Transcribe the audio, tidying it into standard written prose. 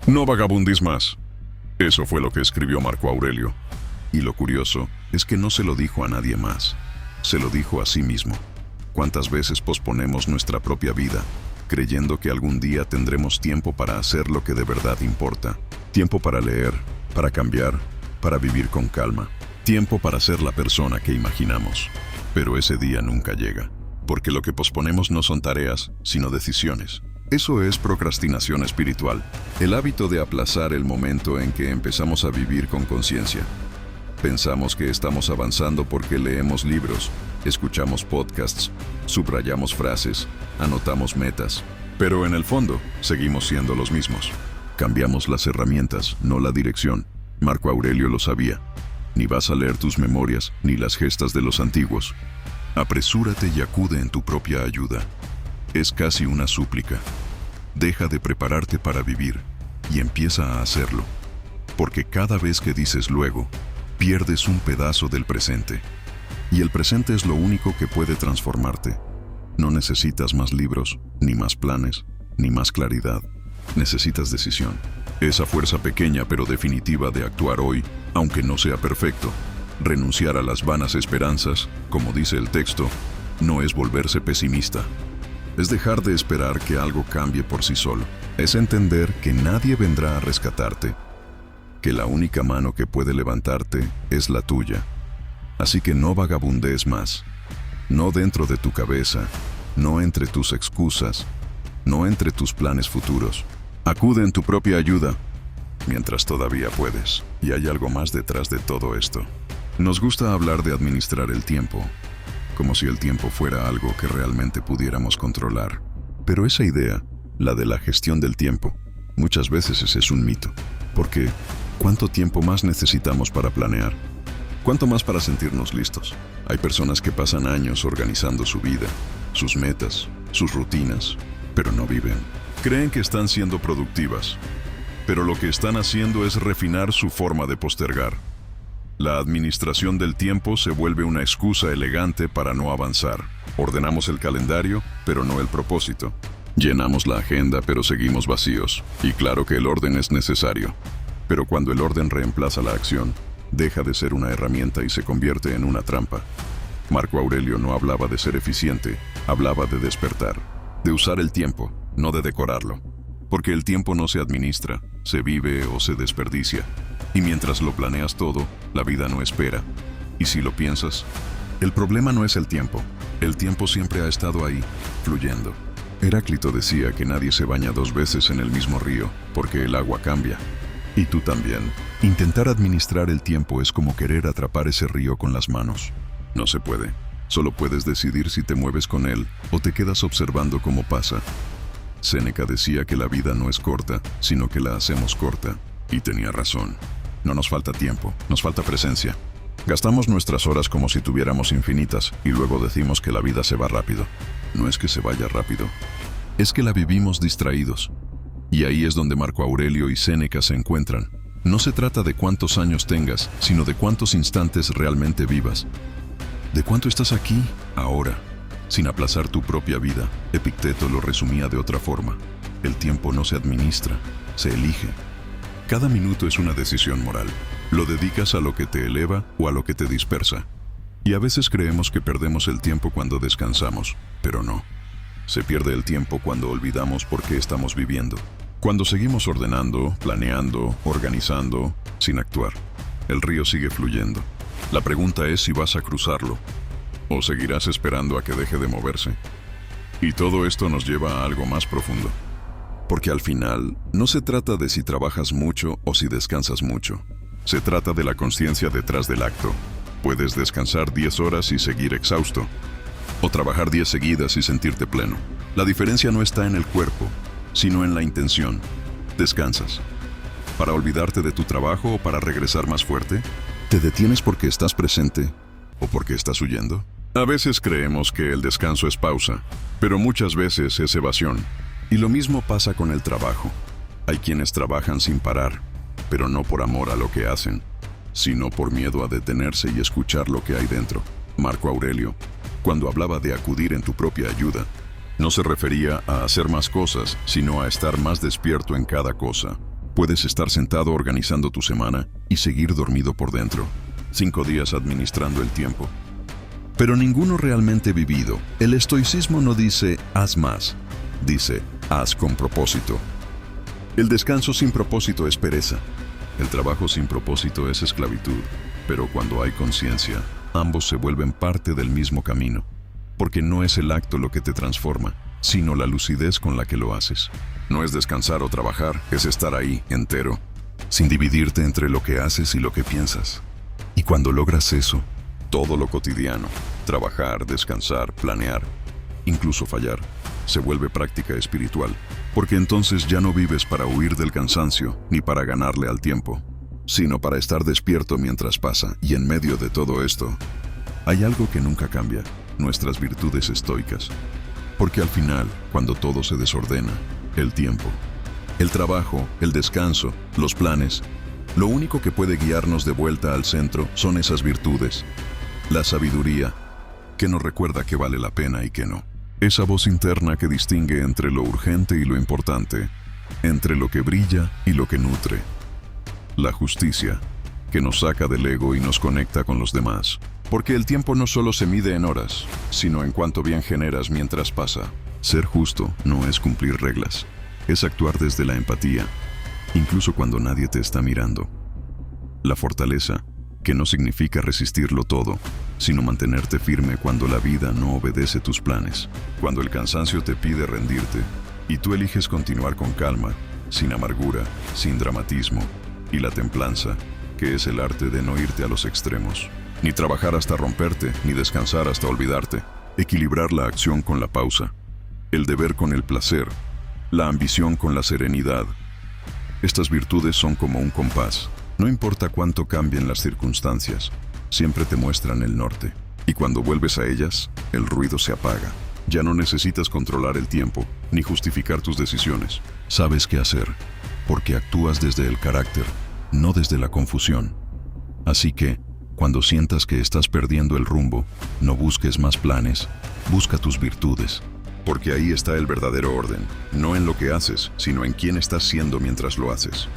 No vagabundis más. Eso fue lo que escribió Marco Aurelio. Y lo curioso es que no se lo dijo a nadie más. Se lo dijo a sí mismo. ¿Cuántas veces posponemos nuestra propia vida, creyendo que algún día tendremos tiempo para hacer lo que de verdad importa? Tiempo para leer, para cambiar, para vivir con calma. Tiempo para ser la persona que imaginamos. Pero ese día nunca llega, porque lo que posponemos no son tareas, sino decisiones. Eso es procrastinación espiritual, el hábito de aplazar el momento en que empezamos a vivir con conciencia. Pensamos que estamos avanzando porque leemos libros, escuchamos podcasts, subrayamos frases, anotamos metas, pero en el fondo seguimos siendo los mismos. Cambiamos las herramientas, no la dirección. Marco Aurelio lo sabía. Ni vas a leer tus memorias, ni las gestas de los antiguos. Apresúrate y acude en tu propia ayuda. Es casi una súplica. Deja de prepararte para vivir y empieza a hacerlo. Porque cada vez que dices luego, pierdes un pedazo del presente. Y el presente es lo único que puede transformarte. No necesitas más libros, ni más planes, ni más claridad. Necesitas decisión. Esa fuerza pequeña pero definitiva de actuar hoy, aunque no sea perfecto. Renunciar a las vanas esperanzas, como dice el texto, no es volverse pesimista. Es dejar de esperar que algo cambie por sí solo. Es entender que nadie vendrá a rescatarte, que la única mano que puede levantarte es la tuya. Así que no vagabundees más. No dentro de tu cabeza, no entre tus excusas, no entre tus planes futuros. Acude en tu propia ayuda, mientras todavía puedes. Y hay algo más detrás de todo esto. Nos gusta hablar de administrar el tiempo, como si el tiempo fuera algo que realmente pudiéramos controlar. Pero esa idea, la de la gestión del tiempo, muchas veces ese es un mito. Porque, ¿cuánto tiempo más necesitamos para planear? ¿Cuánto más para sentirnos listos? Hay personas que pasan años organizando su vida, sus metas, sus rutinas, pero no viven. Creen que están siendo productivas, pero lo que están haciendo es refinar su forma de postergar. La administración del tiempo se vuelve una excusa elegante para no avanzar. Ordenamos el calendario, pero no el propósito. Llenamos la agenda, pero seguimos vacíos. Y claro que el orden es necesario. Pero cuando el orden reemplaza la acción, deja de ser una herramienta y se convierte en una trampa. Marco Aurelio no hablaba de ser eficiente, hablaba de despertar. De usar el tiempo, no de decorarlo. Porque el tiempo no se administra, se vive o se desperdicia. Y mientras lo planeas todo, la vida no espera. Y si lo piensas, el problema no es el tiempo. El tiempo siempre ha estado ahí, fluyendo. Heráclito decía que nadie se baña dos veces en el mismo río, porque el agua cambia. Y tú también. Intentar administrar el tiempo es como querer atrapar ese río con las manos. No se puede. Solo puedes decidir si te mueves con él o te quedas observando cómo pasa. Séneca decía que la vida no es corta, sino que la hacemos corta. Y tenía razón. No nos falta tiempo, nos falta presencia. Gastamos nuestras horas como si tuviéramos infinitas y luego decimos que la vida se va rápido. No es que se vaya rápido, es que la vivimos distraídos. Y ahí es donde Marco Aurelio y Séneca se encuentran. No se trata de cuántos años tengas, sino de cuántos instantes realmente vivas. ¿De cuánto estás aquí, ahora? Sin aplazar tu propia vida. Epicteto lo resumía de otra forma. El tiempo no se administra, se elige. Cada minuto es una decisión moral. Lo dedicas a lo que te eleva o a lo que te dispersa. Y a veces creemos que perdemos el tiempo cuando descansamos, pero no. Se pierde el tiempo cuando olvidamos por qué estamos viviendo. Cuando seguimos ordenando, planeando, organizando, sin actuar. El río sigue fluyendo. La pregunta es si vas a cruzarlo o seguirás esperando a que deje de moverse. Y todo esto nos lleva a algo más profundo. Porque al final, no se trata de si trabajas mucho o si descansas mucho. Se trata de la consciencia detrás del acto. Puedes descansar 10 horas y seguir exhausto, o trabajar 10 seguidas y sentirte pleno. La diferencia no está en el cuerpo, sino en la intención. ¿Descansas para olvidarte de tu trabajo o para regresar más fuerte? ¿Te detienes porque estás presente o porque estás huyendo? A veces creemos que el descanso es pausa, pero muchas veces es evasión. Y lo mismo pasa con el trabajo. Hay quienes trabajan sin parar, pero no por amor a lo que hacen, sino por miedo a detenerse y escuchar lo que hay dentro. Marco Aurelio, cuando hablaba de acudir en tu propia ayuda, no se refería a hacer más cosas, sino a estar más despierto en cada cosa. Puedes estar sentado organizando tu semana y seguir dormido por dentro. 5 días administrando el tiempo. Pero ninguno realmente vivido. El estoicismo no dice haz más, dice haz con propósito. El descanso sin propósito es pereza. El trabajo sin propósito es esclavitud. Pero cuando hay conciencia, ambos se vuelven parte del mismo camino. Porque no es el acto lo que te transforma, sino la lucidez con la que lo haces. No es descansar o trabajar, es estar ahí, entero, sin dividirte entre lo que haces y lo que piensas. Y cuando logras eso, todo lo cotidiano, trabajar, descansar, planear, incluso fallar, se vuelve práctica espiritual, porque entonces ya no vives para huir del cansancio ni para ganarle al tiempo, sino para estar despierto mientras pasa. Y en medio de todo esto, hay algo que nunca cambia, nuestras virtudes estoicas. Porque al final, cuando todo se desordena, el tiempo, el trabajo, el descanso, los planes, lo único que puede guiarnos de vuelta al centro son esas virtudes. La sabiduría, que nos recuerda que vale la pena y que no. Esa voz interna que distingue entre lo urgente y lo importante, entre lo que brilla y lo que nutre. La justicia, que nos saca del ego y nos conecta con los demás. Porque el tiempo no solo se mide en horas, sino en cuánto bien generas mientras pasa. Ser justo no es cumplir reglas, es actuar desde la empatía, incluso cuando nadie te está mirando. La fortaleza, que no significa resistirlo todo, sino mantenerte firme cuando la vida no obedece tus planes, cuando el cansancio te pide rendirte, y tú eliges continuar con calma, sin amargura, sin dramatismo, y la templanza, que es el arte de no irte a los extremos, ni trabajar hasta romperte, ni descansar hasta olvidarte, equilibrar la acción con la pausa, el deber con el placer, la ambición con la serenidad. Estas virtudes son como un compás. No importa cuánto cambien las circunstancias, siempre te muestran el norte. Y cuando vuelves a ellas, el ruido se apaga. Ya no necesitas controlar el tiempo, ni justificar tus decisiones. Sabes qué hacer, porque actúas desde el carácter, no desde la confusión. Así que, cuando sientas que estás perdiendo el rumbo, no busques más planes, busca tus virtudes. Porque ahí está el verdadero orden, no en lo que haces, sino en quién estás siendo mientras lo haces.